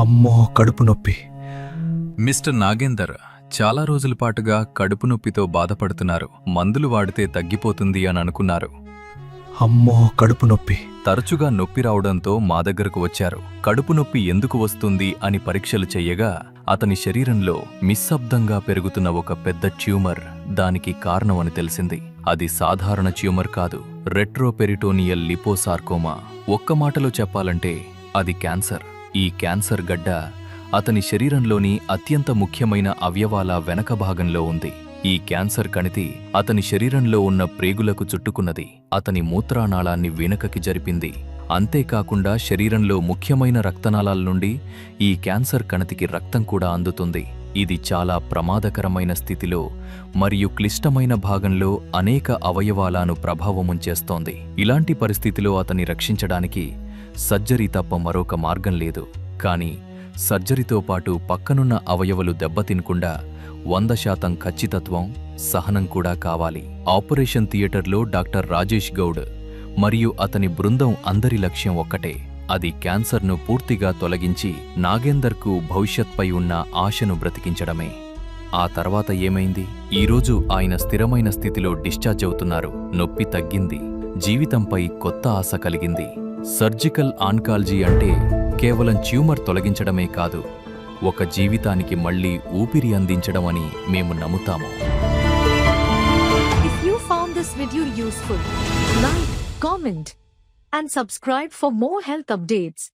అమ్మో కడుపు నొప్పి. మిస్టర్ నాగేందర్ చాలా రోజుల పాటుగా కడుపు నొప్పితో బాధపడుతున్నారు. మందులు వాడితే తగ్గిపోతుంది అని అనుకున్నారు. అమ్మో కడుపు నొప్పి. తరచుగా నొప్పి రావడంతో మా దగ్గరకు వచ్చారు. కడుపు నొప్పి ఎందుకు వస్తుంది అని పరీక్షలు చెయ్యగా అతని శరీరంలో నిశ్శబ్దంగా పెరుగుతున్న ఒక పెద్ద ట్యూమర్ దానికి కారణమని తెలిసింది. అది సాధారణ ట్యూమర్ కాదు, రెట్రోపెరిటోనియల్ లిపోసార్కోమా. ఒక్క మాటలో చెప్పాలంటే అది క్యాన్సర్. ఈ క్యాన్సర్ గడ్డ అతని శరీరంలోని అత్యంత ముఖ్యమైన అవయవాల వెనక భాగంలో ఉంది. ఈ క్యాన్సర్ కణితి అతని శరీరంలో ఉన్న ప్రేగులకు చుట్టుకున్నది. అతని మూత్రానాళాన్ని వెనుకకి జరిపింది. అంతేకాకుండా శరీరంలో ముఖ్యమైన రక్తనాళాల నుండి ఈ క్యాన్సర్ కణితికి రక్తం కూడా అందుతుంది. ఇది చాలా ప్రమాదకరమైన స్థితిలో మరియు క్లిష్టమైన భాగంలో అనేక అవయవాలను ప్రభావముంచేస్తోంది. ఇలాంటి పరిస్థితిలో అతన్ని రక్షించడానికి సర్జరీ తప్ప మరొక మార్గం లేదు. కానీ సర్జరీతో పాటు పక్కనున్న అవయవాలు దెబ్బతినకుండా 100% ఖచ్చితత్వం, సహనం కూడా కావాలి. ఆపరేషన్ థియేటర్లో డాక్టర్ రాజేష్ గౌడ్ మరియు అతని బృందం అందరి లక్ష్యం ఒక్కటే, అది క్యాన్సర్ను పూర్తిగా తొలగించి నాగేందర్కు భవిష్యత్పై ఉన్న ఆశను బ్రతికించడమే. ఆ తర్వాత ఏమైంది? ఈరోజు ఆయన స్థిరమైన స్థితిలో డిశ్చార్జ్ అవుతున్నారు. నొప్పి తగ్గింది, జీవితంపై కొత్త ఆశ కలిగింది. సర్జికల్ ఆన్కాలజీ అంటే కేవలం ట్యూమర్ తొలగించడమే కాదు, ఒక జీవితానికి మళ్లీ ఊపిరి అందించడం అని మేము నమ్ముతాము. If you found this video useful, like, comment, and subscribe for more health updates.